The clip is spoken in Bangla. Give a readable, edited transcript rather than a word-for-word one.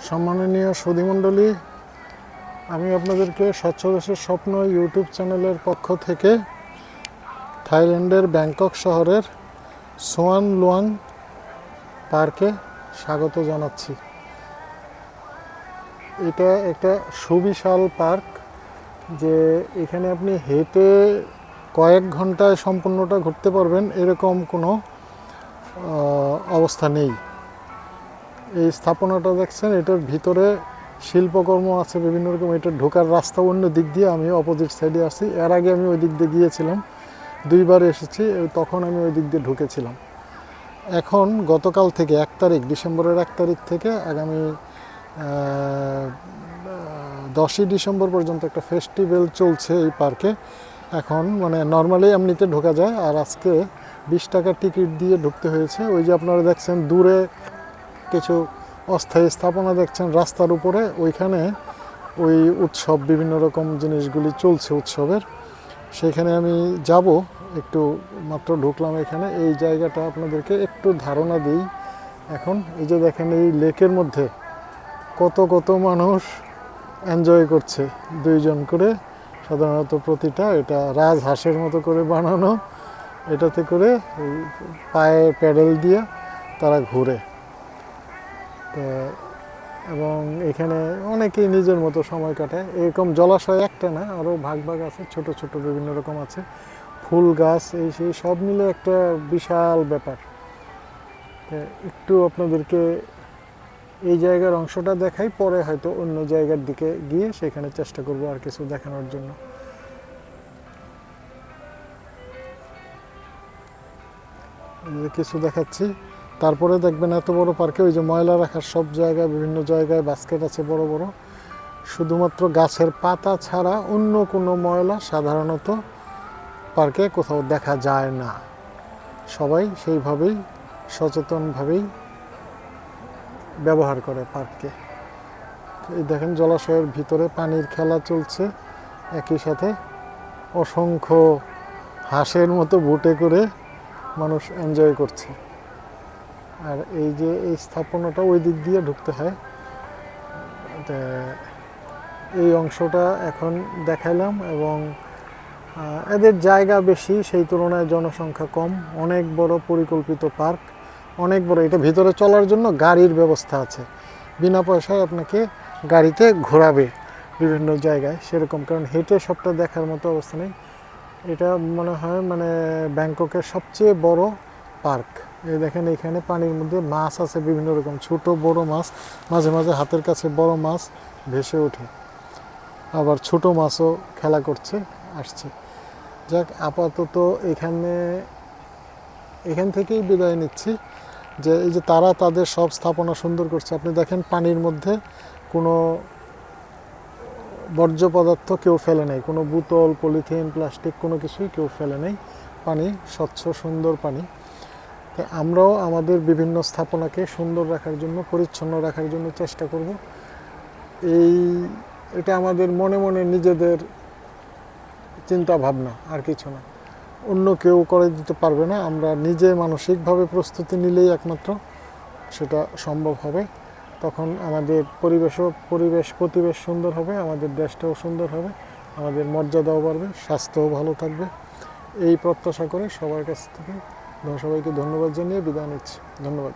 সম্মাননীয় সুধীমণ্ডলী, আমি আপনাদেরকে স্বচ্ছ দেশের স্বপ্ন ইউটিউব চ্যানেলের পক্ষ থেকে থাইল্যান্ডের ব্যাংকক শহরের সোয়ান লুয়াং পার্কে স্বাগত জানাচ্ছি। এটা একটা সুবিশাল পার্ক, যে এখানে আপনি হেঁটে কয়েক ঘন্টায় সম্পূর্ণটা ঘুরতে পারবেন এরকম কোনো অবস্থা নেই। এই স্থাপনাটা দেখছেন, এটার ভিতরে শিল্পকর্ম আছে বিভিন্ন রকম। এটা ঢোকার রাস্তা অন্য দিক দিয়ে, আমি অপোজিট সাইডে আছি। এর আগে আমি ওই দিক দিয়ে গিয়েছিলাম, দুইবার এসেছি, তখন আমি ওই দিক দিয়ে ঢুকেছিলাম। এখন গতকাল থেকে ডিসেম্বরের 1 তারিখ থেকে আগামী 10ই ডিসেম্বর পর্যন্ত একটা ফেস্টিভ্যাল চলছে এই পার্কে। এখন নর্মালি এমনিতে ঢোকা যায়, আর আজকে 20 টাকার টিকিট দিয়ে ঢুকতে হয়েছে। ওই যে আপনারা দেখছেন দূরে কিছু অস্থায়ী স্থাপনা দেখছেন রাস্তার উপরে, ওইখানে ওই উৎসব বিভিন্ন রকম জিনিসগুলি চলছে উৎসবের। সেখানে আমি যাব, একটু মাত্র ঢুকলাম এখানে। এই জায়গাটা আপনাদেরকে একটু ধারণা দিই। এখন এই যে দেখেন, এই লেকের মধ্যে কত কত মানুষ এনজয় করছে, 2 জন করে সাধারণত প্রতিটা। এটা রাজহাঁসের মতো করে বানানো, এটাতে করে পায়ে প্যাডেল দিয়ে তারা ঘুরে। এবং এখানে অনেকেই নিজের মতো সময় কাটায়। এরকম জলাশয় একটা না, আরও ভাগ ভাগ আছে, ছোট ছোট বিভিন্ন রকম আছে, ফুল গাছ, এই সেই সব মিলে একটা বিশাল ব্যাপার। একটু আপনাদেরকে এই জায়গার অংশটা দেখাই, পরে হয়তো অন্য জায়গার দিকে গিয়ে সেখানে চেষ্টা করব আর কিছু দেখানোর জন্য। কিছু দেখাচ্ছি, তারপরে দেখবেন এত বড় পার্কে ওই যে ময়লা রাখার সব জায়গায়, বিভিন্ন জায়গায় বাস্কেট আছে বড় বড়। শুধুমাত্র গাছের পাতা ছাড়া অন্য কোনো ময়লা সাধারণত পার্কে কোথাও দেখা যায় না। সবাই সেইভাবেই সচেতনভাবেই ব্যবহার করে পার্ককে। এই দেখেন, জলাশয়ের ভিতরে পানির খেলা চলছে, একই সাথে অসংখ্য হাঁসের মতো বুটে করে মানুষ এনজয় করছে। আর এই যে এই স্থাপনাটা ওই দিক দিয়ে ঢুকতে হয়, এই অংশটা এখন দেখাইলাম। এবং এদের জায়গা বেশি, সেই তুলনায় জনসংখ্যা কম। অনেক বড় পরিকল্পিত পার্ক, অনেক বড়। এটা ভিতরে চলার জন্য গাড়ির ব্যবস্থা আছে, বিনা পয়সায় আপনাকে গাড়িতে ঘোরাবে বিভিন্ন জায়গায় সেরকম। কারণ হেঁটে সবটা দেখার মতো অবস্থা নেই। এটা মনে হয় ব্যাংককের সবচেয়ে বড় পার্ক। এই দেখেন, এখানে পানির মধ্যে মাছ আছে বিভিন্ন রকম, ছোট বড় মাছ। মাঝে মাঝে হাতের কাছে বড় মাছ ভেসে ওঠে, আবার ছোট মাছও খেলা করছে, আসছে। যাক, আপাতত এখান থেকেই বিদায় নিচ্ছি। যে এই যে তারা তাদের সব স্থাপনা সুন্দর করছে। আপনি দেখেন, পানির মধ্যে কোনো বর্জ্য পদার্থ কেউ ফেলে নেই, কোনো বোতল, পলিথিন, প্লাস্টিক কোনো কিছুই কেউ ফেলে নেই। পানি স্বচ্ছ সুন্দর পানি। আমরাও আমাদের বিভিন্ন স্থাপনাকে সুন্দর রাখার জন্য, পরিচ্ছন্ন রাখার জন্য চেষ্টা করব। এটা আমাদের মনে মনে নিজেদের চিন্তা ভাবনা, আর কিছু না। অন্য কেউ করে দিতে পারবে না। আমরা নিজে মানসিকভাবে প্রস্তুতি নিলেই একমাত্র সেটা সম্ভব হবে। তখন আমাদের পরিবেশ সুন্দর হবে, আমাদের দেশটাও সুন্দর হবে, আমাদের মর্যাদাও বাড়বে, স্বাস্থ্যও ভালো থাকবে। এই প্রত্যাশা করে সবার কাছ থেকে সবাইকে ধন্যবাদ জানিয়ে বিদায় নিচ্ছি। ধন্যবাদ।